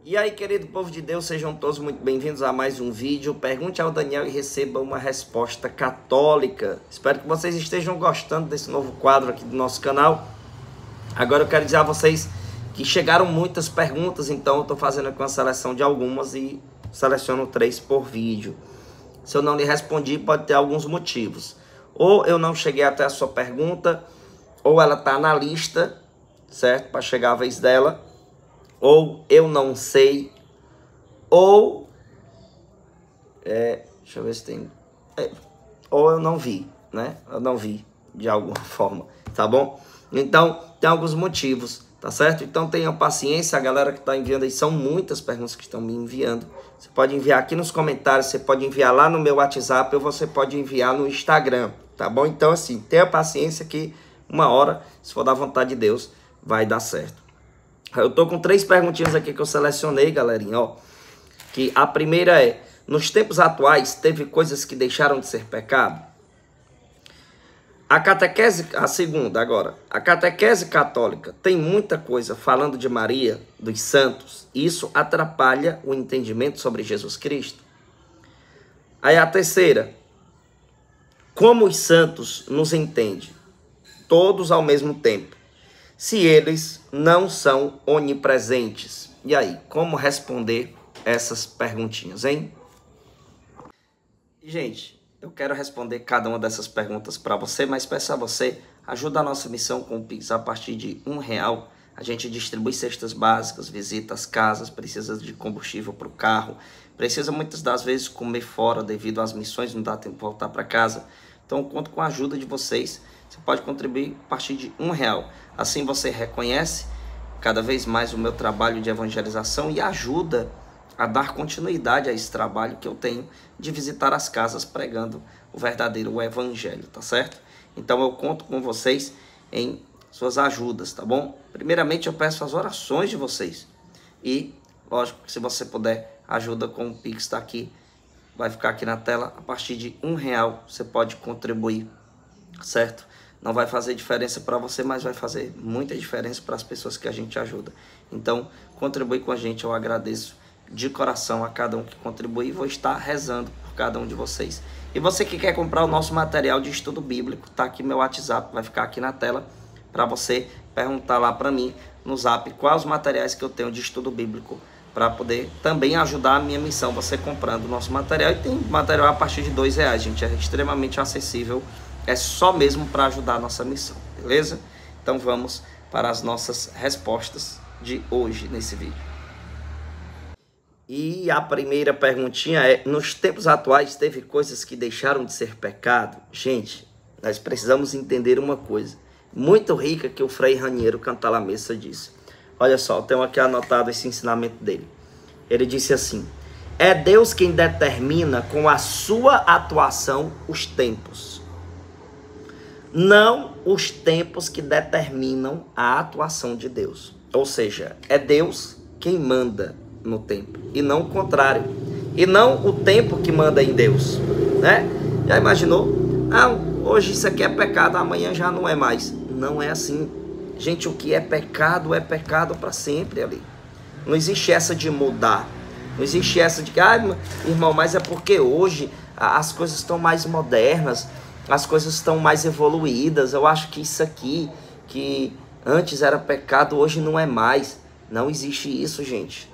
E aí, querido povo de Deus, sejam todos muito bem-vindos a mais um vídeo. Pergunte ao Daniel e receba uma resposta católica. Espero que vocês estejam gostando desse novo quadro aqui do nosso canal. Agora eu quero dizer a vocês que chegaram muitas perguntas, então eu estou fazendo aqui uma seleção de algumas e seleciono 3 por vídeo. Se eu não lhe respondi, pode ter alguns motivos. Ou eu não cheguei até a sua pergunta, ou ela está na lista, certo? Para chegar a vez dela. Ou eu não sei, ou, deixa eu ver se tem, ou eu não vi, né? Eu não vi de alguma forma, tá bom? Então, tem alguns motivos, tá certo? Então, tenham paciência, a galera que está enviando aí, são muitas perguntas que estão me enviando. Você pode enviar aqui nos comentários, você pode enviar lá no meu WhatsApp, ou você pode enviar no Instagram, tá bom? Então, assim, tenha paciência que uma hora, se for da vontade de Deus, vai dar certo. Eu tô com 3 perguntinhas aqui que eu selecionei, galerinha, ó. Que a primeira é: nos tempos atuais, teve coisas que deixaram de ser pecado? A segunda agora. A catequese católica tem muita coisa falando de Maria, dos santos. E isso atrapalha o entendimento sobre Jesus Cristo? Aí a terceira: como os santos nos entendem? Todos ao mesmo tempo, se eles não são onipresentes. E aí, como responder essas perguntinhas, hein? Gente, eu quero responder cada uma dessas perguntas para você, mas peço a você, ajuda a nossa missão com o Pix a partir de R$1. A gente distribui cestas básicas, visita as casas, precisa de combustível para o carro, precisa muitas das vezes comer fora devido às missões, não dá tempo de voltar para casa. Então, eu conto com a ajuda de vocês. Você pode contribuir a partir de R$1. Assim você reconhece cada vez mais o meu trabalho de evangelização e ajuda a dar continuidade a esse trabalho que eu tenho de visitar as casas pregando o verdadeiro evangelho, tá certo? Então eu conto com vocês em suas ajudas, tá bom? Primeiramente eu peço as orações de vocês e, lógico, que se você puder, ajuda com o Pix, tá aqui, vai ficar aqui na tela. A partir de R$1 você pode contribuir, certo? Não vai fazer diferença para você, mas vai fazer muita diferença para as pessoas que a gente ajuda. Então, contribui com a gente, eu agradeço de coração a cada um que contribui e vou estar rezando por cada um de vocês. E você que quer comprar o nosso material de estudo bíblico, tá aqui meu WhatsApp, vai ficar aqui na tela, para você perguntar lá para mim no Zap quais os materiais que eu tenho de estudo bíblico, para poder também ajudar a minha missão, você comprando o nosso material. E tem material a partir de R$2, gente, é extremamente acessível. É só mesmo para ajudar a nossa missão, beleza? Então vamos para as nossas respostas de hoje nesse vídeo. E a primeira perguntinha é: nos tempos atuais teve coisas que deixaram de ser pecado? Gente, nós precisamos entender uma coisa muito rica que o Frei Raniero Cantalamessa disse. Olha só, eu tenho aqui anotado esse ensinamento dele. Ele disse assim: é Deus quem determina com a sua atuação os tempos. Não os tempos que determinam a atuação de Deus. Ou seja, é Deus quem manda no tempo e não o contrário. E não o tempo que manda em Deus, né? Já imaginou? Ah, hoje isso aqui é pecado, amanhã já não é mais. Não é assim. Gente, o que é pecado para sempre ali. Não existe essa de mudar. Não existe essa de que, irmão, mas é porque hoje as coisas estão mais modernas, as coisas estão mais evoluídas. Eu acho que isso aqui, que antes era pecado, hoje não é mais. Não existe isso, gente.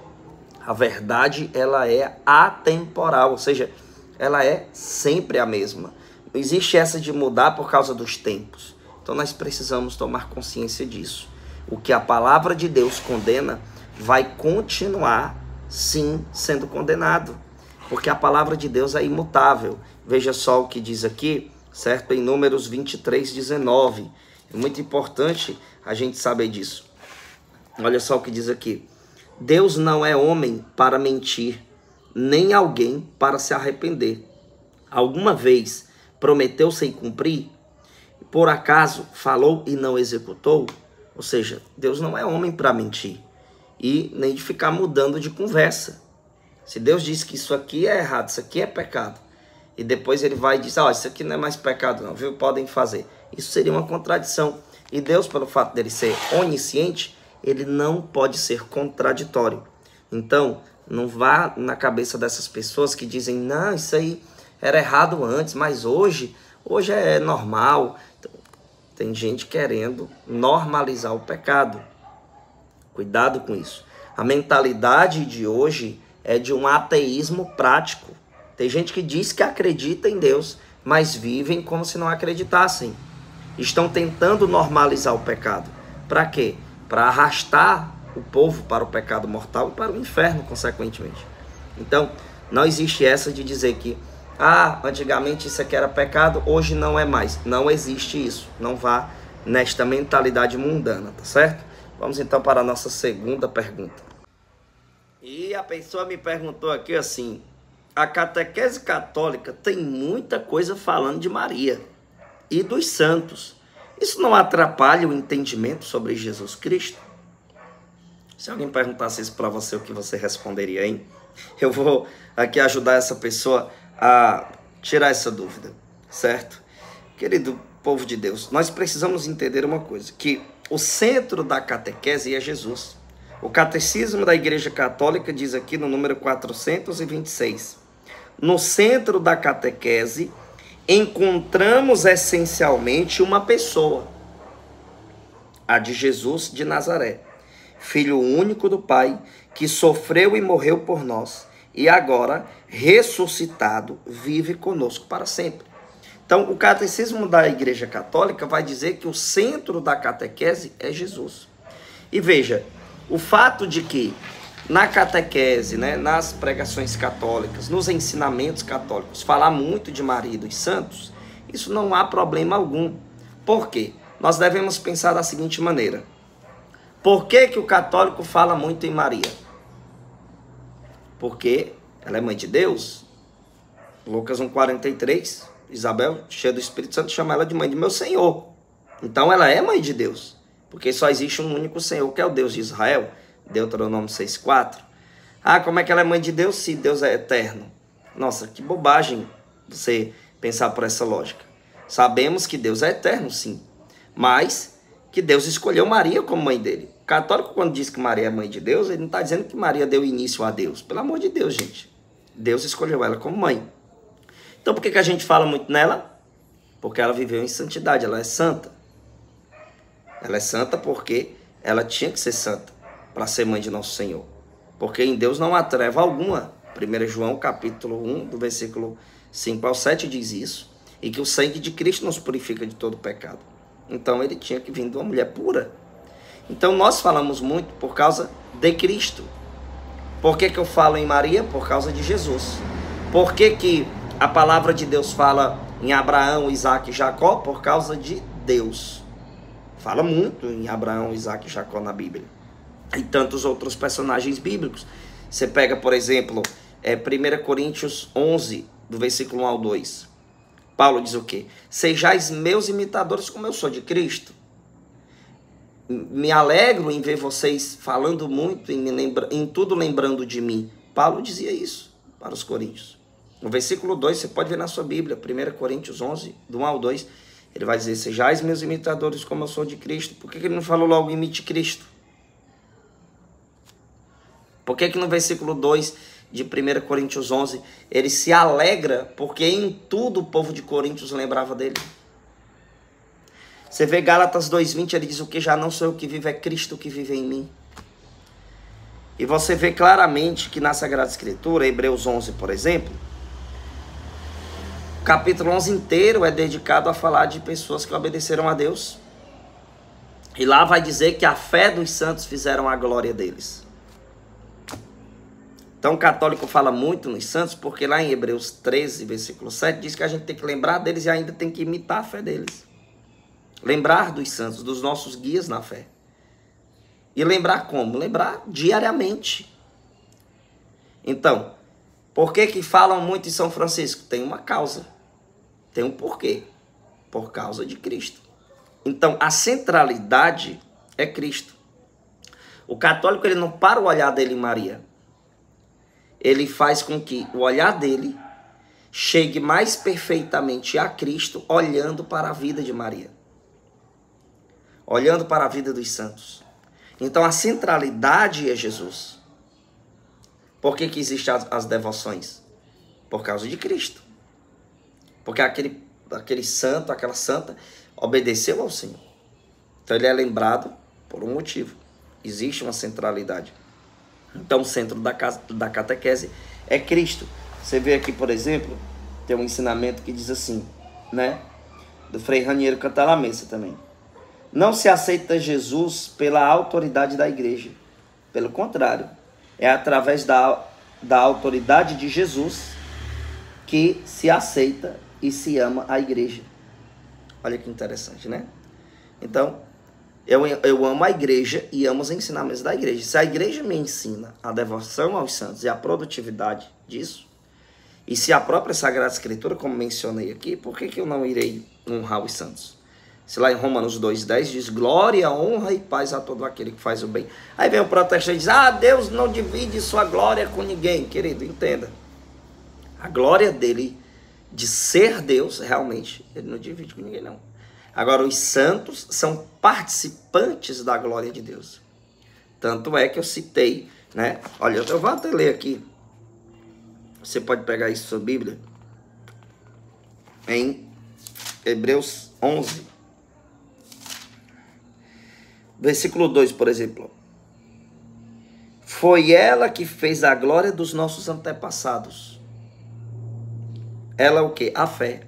A verdade, ela é atemporal, ou seja, ela é sempre a mesma. Não existe essa de mudar por causa dos tempos. Então nós precisamos tomar consciência disso. O que a palavra de Deus condena vai continuar, sim, sendo condenado. Porque a palavra de Deus é imutável. Veja só o que diz aqui, certo? Em Números 23:19. É muito importante a gente saber disso. Olha só o que diz aqui: Deus não é homem para mentir, nem alguém para se arrepender. Alguma vez prometeu sem cumprir? Por acaso falou e não executou? Ou seja, Deus não é homem para mentir e nem de ficar mudando de conversa. Se Deus diz que isso aqui é errado, isso aqui é pecado, e depois ele vai e diz: isso aqui não é mais pecado não, viu? Podem fazer. Isso seria uma contradição. E Deus, pelo fato dele ser onisciente, ele não pode ser contraditório. Então, não vá na cabeça dessas pessoas que dizem, não, isso aí era errado antes, mas hoje é normal. Então, tem gente querendo normalizar o pecado. Cuidado com isso. A mentalidade de hoje é de um ateísmo prático. Tem gente que diz que acredita em Deus, mas vivem como se não acreditassem. Estão tentando normalizar o pecado. Para quê? Para arrastar o povo para o pecado mortal e para o inferno, consequentemente. Então, não existe essa de dizer que antigamente isso aqui era pecado, hoje não é mais. Não existe isso. Não vá nesta mentalidade mundana, tá certo? Vamos então para a nossa segunda pergunta. E a pessoa me perguntou aqui assim, a catequese católica tem muita coisa falando de Maria e dos santos. Isso não atrapalha o entendimento sobre Jesus Cristo? Se alguém perguntasse isso para você, o que você responderia, hein? Eu vou aqui ajudar essa pessoa a tirar essa dúvida, certo? Querido povo de Deus, nós precisamos entender uma coisa, que o centro da catequese é Jesus. O Catecismo da Igreja Católica diz aqui no número 426, no centro da catequese encontramos essencialmente uma pessoa, a de Jesus de Nazaré, Filho único do Pai, que sofreu e morreu por nós, e agora, ressuscitado, vive conosco para sempre. Então, o Catecismo da Igreja Católica vai dizer que o centro da catequese é Jesus. E veja, o fato de que na catequese, nas pregações católicas, nos ensinamentos católicos, falar muito de Maria e dos santos, isso não há problema algum. Por quê? Nós devemos pensar da seguinte maneira. Por que que o católico fala muito em Maria? Porque ela é mãe de Deus. Lucas 1,43, Isabel, cheia do Espírito Santo, chama ela de mãe de meu Senhor. Então ela é mãe de Deus. Porque só existe um único Senhor, que é o Deus de Israel. Deuteronômio 6,4. Como é que ela é mãe de Deus se Deus é eterno? Nossa, que bobagem você pensar por essa lógica. Sabemos que Deus é eterno, sim. Mas que Deus escolheu Maria como mãe dele. O católico, quando diz que Maria é mãe de Deus, ele não está dizendo que Maria deu início a Deus. Pelo amor de Deus, gente. Deus escolheu ela como mãe. Então por que a gente fala muito nela? Porque ela viveu em santidade, ela é santa. Ela é santa porque ela tinha que ser santa para ser mãe de nosso Senhor. Porque em Deus não há treva alguma. 1 João capítulo 1, do versículo 5 ao 7 diz isso. E que o sangue de Cristo nos purifica de todo pecado. Então ele tinha que vir de uma mulher pura. Então nós falamos muito por causa de Cristo. Por que que eu falo em Maria? Por causa de Jesus. Por que que a palavra de Deus fala em Abraão, Isaac e Jacó? Por causa de Deus. Fala muito em Abraão, Isaac e Jacó na Bíblia. E tantos outros personagens bíblicos. Você pega, por exemplo, 1 Coríntios 11, do versículo 1 ao 2. Paulo diz o quê? Sejais meus imitadores como eu sou de Cristo. Me alegro em ver vocês falando muito, em tudo lembrando de mim. Paulo dizia isso para os coríntios. No versículo 2, você pode ver na sua Bíblia, 1 Coríntios 11, do 1 ao 2. Ele vai dizer, sejais meus imitadores como eu sou de Cristo. Por que ele não falou logo imite Cristo? Por que no versículo 2 de 1 Coríntios 11, ele se alegra porque em tudo o povo de Coríntios lembrava dele? Você vê Gálatas 2,20, ele diz o que? Já não sou eu que vivo, é Cristo que vive em mim. E você vê claramente que na Sagrada Escritura, Hebreus 11, por exemplo, o capítulo 11 inteiro é dedicado a falar de pessoas que obedeceram a Deus. E lá vai dizer que a fé dos santos fizeram a glória deles. Então o católico fala muito nos santos, porque lá em Hebreus 13, versículo 7, diz que a gente tem que lembrar deles e ainda tem que imitar a fé deles. Lembrar dos santos, dos nossos guias na fé. E lembrar como? Lembrar diariamente. Então, por que falam muito em São Francisco? Tem uma causa. Tem um porquê. Por causa de Cristo. Então, a centralidade é Cristo. O católico, ele não para o olhar dele em Maria. Ele faz com que o olhar dele chegue mais perfeitamente a Cristo, olhando para a vida de Maria. Olhando para a vida dos santos. Então a centralidade é Jesus. Por que que existem as devoções? Por causa de Cristo. Porque aquele santo, aquela santa, obedeceu ao Senhor. Então ele é lembrado por um motivo. Existe uma centralidade. Então o centro da catequese é Cristo. Você vê aqui, por exemplo, tem um ensinamento que diz assim, né? Do Frei Raniero Cantalamessa também. Não se aceita Jesus pela autoridade da igreja. Pelo contrário, é através da autoridade de Jesus que se aceita e se ama a igreja. Olha que interessante, né? Então, eu amo a igreja e amo os ensinamentos da igreja. Se a igreja me ensina a devoção aos santos e a produtividade disso, e se a própria Sagrada Escritura, como mencionei aqui, por que eu não irei honrar os santos? Se lá em Romanos 2,10 diz, glória, honra e paz a todo aquele que faz o bem. Aí vem o protestante e diz, Deus não divide sua glória com ninguém. Querido, entenda. A glória dele de ser Deus, realmente, ele não divide com ninguém, não. Agora, os santos são participantes da glória de Deus. Tanto é que eu citei, né? Olha, eu vou até ler aqui. Você pode pegar isso na sua Bíblia. Em Hebreus 11. Versículo 2, por exemplo. Foi ela que fez a glória dos nossos antepassados. Ela o quê? A fé.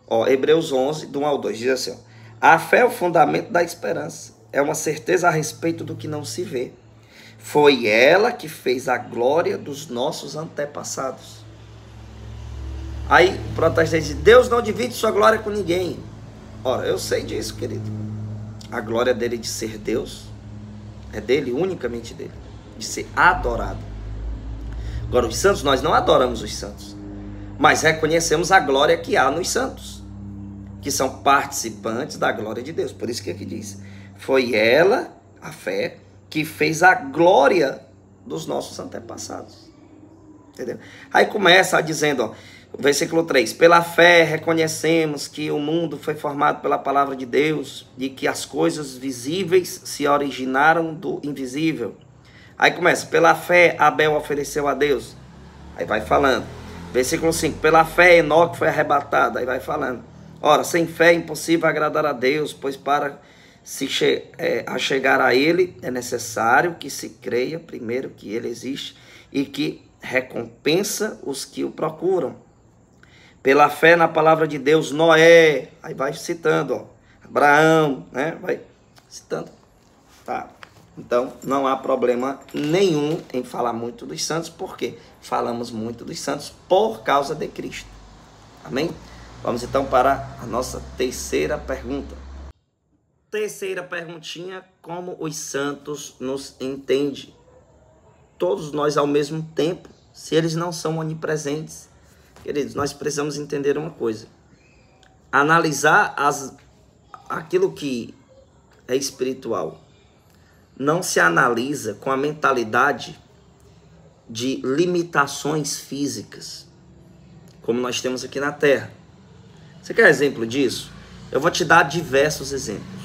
Ó, Hebreus 11, do 1 ao 2, diz assim, ó, a fé é o fundamento da esperança. É uma certeza a respeito do que não se vê. Foi ela que fez a glória dos nossos antepassados. Aí o protestante diz, Deus não divide sua glória com ninguém. Ora, eu sei disso, querido. A glória dele de ser Deus é dele, unicamente dele. De ser adorado. Agora, os santos, nós não adoramos os santos. Mas reconhecemos a glória que há nos santos. Que são participantes da glória de Deus. Por isso que aqui diz, foi ela, a fé, que fez a glória dos nossos antepassados. Entendeu? Aí começa dizendo, ó, versículo 3, pela fé reconhecemos que o mundo foi formado pela palavra de Deus e que as coisas visíveis se originaram do invisível. Aí começa, pela fé Abel ofereceu a Deus. Aí vai falando. Versículo 5, pela fé Enoque foi arrebatado. Aí vai falando. Ora, sem fé é impossível agradar a Deus, pois para se chegar a ele é necessário que se creia primeiro que ele existe e que recompensa os que o procuram. Pela fé na palavra de Deus, Noé, aí vai citando, ó, Abraão, né? Vai citando. Tá. Então, não há problema nenhum em falar muito dos santos, porque falamos muito dos santos por causa de Cristo. Amém? Vamos então para a nossa terceira pergunta. Terceira perguntinha, como os santos nos entendem? Todos nós ao mesmo tempo, se eles não são onipresentes. Queridos, nós precisamos entender uma coisa. Analisar aquilo que é espiritual não se analisa com a mentalidade de limitações físicas, como nós temos aqui na Terra. Você quer exemplo disso? Eu vou te dar diversos exemplos,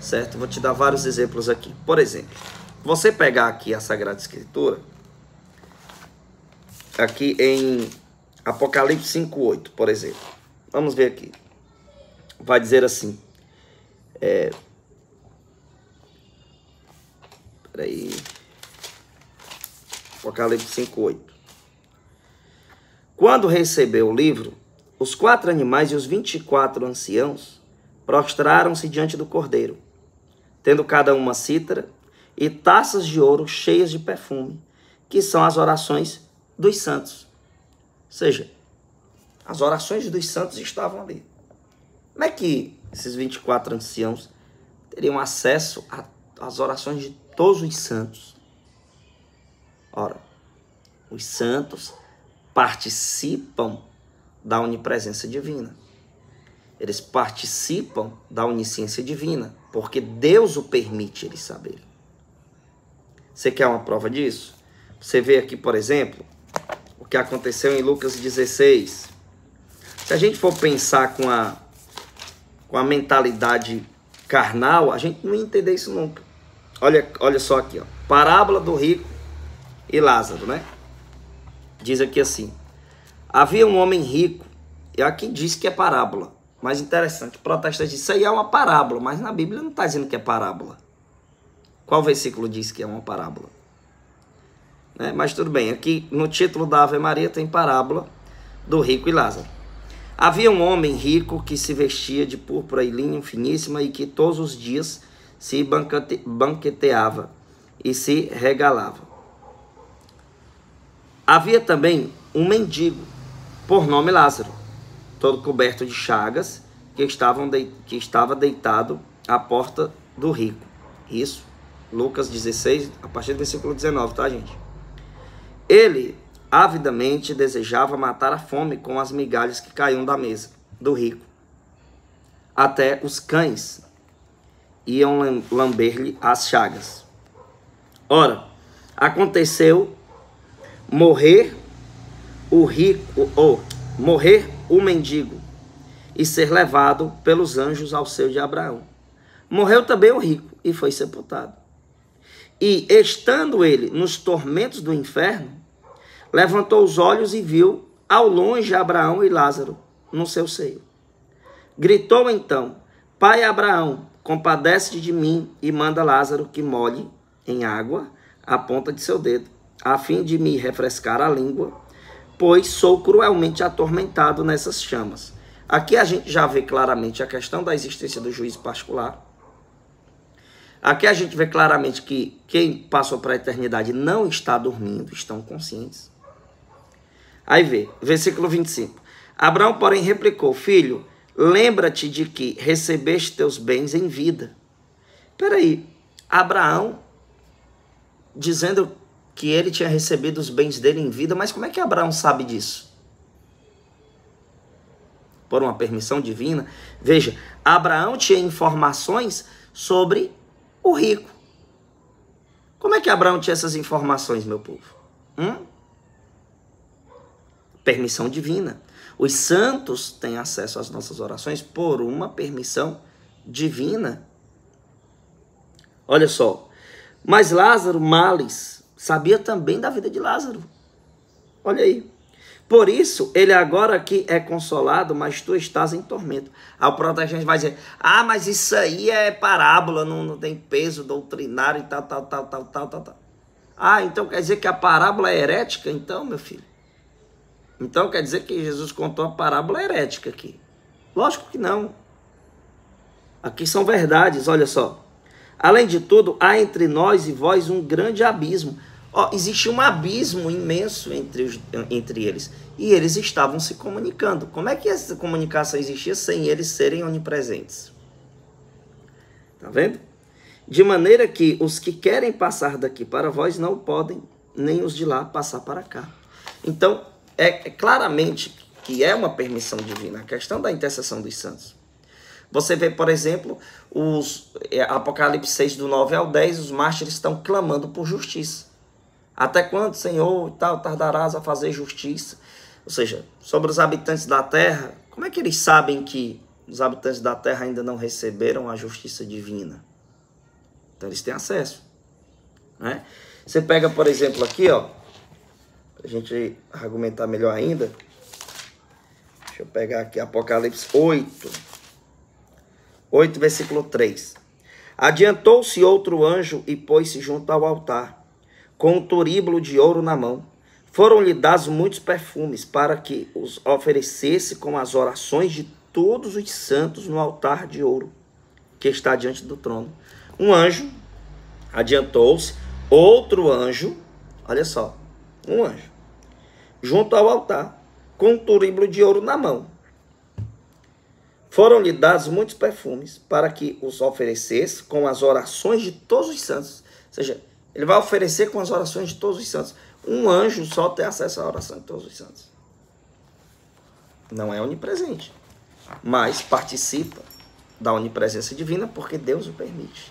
certo? Vou te dar vários exemplos aqui. Por exemplo, você pegar aqui a Sagrada Escritura, aqui em Apocalipse 5:8, por exemplo. Vamos ver aqui. Vai dizer assim. Peraí. Apocalipse 5:8. Quando recebeu o livro, os 4 animais e os 24 anciãos prostraram-se diante do Cordeiro, tendo cada uma cítara e taças de ouro cheias de perfume, que são as orações dos santos. Ou seja, as orações dos santos estavam ali. Como é que esses 24 anciãos teriam acesso às orações de todos os santos? Ora, os santos participam da onipresença divina. Eles participam da onisciência divina, porque Deus o permite eles saberem. Você quer uma prova disso? Você vê aqui, por exemplo, o que aconteceu em Lucas 16. Se a gente for pensar com a mentalidade carnal, a gente não ia entender isso nunca. Olha só aqui, ó. Parábola do rico e Lázaro, né? Diz aqui assim: havia um homem rico, e aqui diz que é parábola, mas interessante, o protestante diz, isso aí é uma parábola, mas na Bíblia não está dizendo que é parábola. Qual versículo diz que é uma parábola? Né? Mas tudo bem, aqui no título da Ave Maria tem parábola do rico e Lázaro. Havia um homem rico que se vestia de púrpura e linho finíssima e que todos os dias se banqueteava e se regalava. Havia também um mendigo, por nome Lázaro, todo coberto de chagas, que estava deitado à porta do rico. Isso, Lucas 16, a partir do versículo 19, tá, gente? Ele avidamente desejava matar a fome com as migalhas que caíam da mesa do rico. Até os cães iam lamber-lhe as chagas. Ora, aconteceu morrer o mendigo e ser levado pelos anjos ao seio de Abraão. Morreu também o rico e foi sepultado. E, estando ele nos tormentos do inferno, levantou os olhos e viu ao longe Abraão e Lázaro no seu seio. Gritou então: Pai Abraão, compadece-te de mim e manda Lázaro que molhe em água a ponta de seu dedo, a fim de me refrescar a língua, pois sou cruelmente atormentado nessas chamas. Aqui a gente já vê claramente a questão da existência do juízo particular. Aqui a gente vê claramente que quem passou para a eternidade não está dormindo, estão conscientes. Aí vê, versículo 25. Abraão, porém, replicou: Filho, lembra-te de que recebeste teus bens em vida. Espera aí, Abraão dizendo que ele tinha recebido os bens dele em vida, mas como é que Abraão sabe disso? Por uma permissão divina. Veja, Abraão tinha informações sobre o rico. Como é que Abraão tinha essas informações, meu povo? Permissão divina. Os santos têm acesso às nossas orações por uma permissão divina. Olha só. Mas Lázaro, Males, sabia também da vida de Lázaro. Olha aí. Por isso, ele agora aqui é consolado, mas tu estás em tormento. Aí o protestante vai dizer: ah, mas isso aí é parábola, não tem peso doutrinário e tal. Ah, então quer dizer que a parábola é herética? Então, meu filho. Então quer dizer que Jesus contou a parábola herética aqui? Lógico que não. Aqui são verdades, olha só. Além de tudo, há entre nós e vós um grande abismo. Existe um abismo imenso entre eles. E eles estavam se comunicando. Como é que essa comunicação existia sem eles serem onipresentes? Tá vendo? De maneira que os que querem passar daqui para vós não podem, nem os de lá passar para cá. Então, é claramente que é uma permissão divina, a questão da intercessão dos santos. Você vê, por exemplo, Apocalipse 6, do 9 ao 10, os mártires estão clamando por justiça. Até quando, Senhor, tardarás a fazer justiça? Ou seja, sobre os habitantes da terra, como é que eles sabem que os habitantes da terra ainda não receberam a justiça divina? Então eles têm acesso, né? Você pega, por exemplo, aqui, a gente argumentar melhor ainda. Deixa eu pegar aqui Apocalipse 8, versículo 3. Adiantou-se outro anjo e pôs-se junto ao altar, com um turíbulo de ouro na mão. Foram-lhe dados muitos perfumes, para que os oferecesse com as orações de todos os santos no altar de ouro, que está diante do trono. Um anjo adiantou-se, outro anjo, olha só, um anjo, junto ao altar, com um turíbulo de ouro na mão. Foram-lhe dados muitos perfumes, para que os oferecesse com as orações de todos os santos. Ou seja, ele vai oferecer com as orações de todos os santos. Um anjo só tem acesso à oração de todos os santos. Não é onipresente, mas participa da onipresença divina, porque Deus o permite.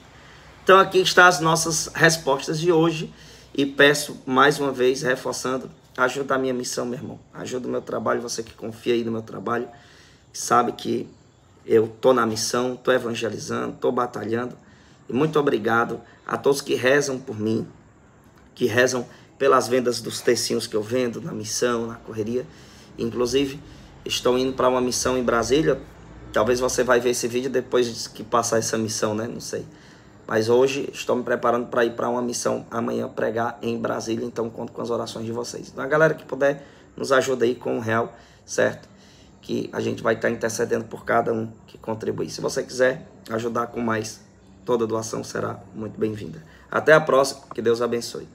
Então aqui estão as nossas respostas de hoje. E peço mais uma vez, reforçando, ajuda a minha missão, meu irmão. Ajuda o meu trabalho, você que confia aí no meu trabalho, sabe que eu estou na missão, estou evangelizando, estou batalhando. E muito obrigado a todos que rezam por mim, que rezam pelas vendas dos tecinhos que eu vendo, na missão, na correria. Inclusive, estou indo para uma missão em Brasília. Talvez você vai ver esse vídeo depois que passar essa missão, né? Não sei. Mas hoje estou me preparando para ir para uma missão amanhã pregar em Brasília. Então conto com as orações de vocês. Então a galera que puder, nos ajuda aí com R$1, certo? Que a gente vai estar intercedendo por cada um que contribui. Se você quiser ajudar com mais, toda doação será muito bem-vinda. Até a próxima. Que Deus abençoe.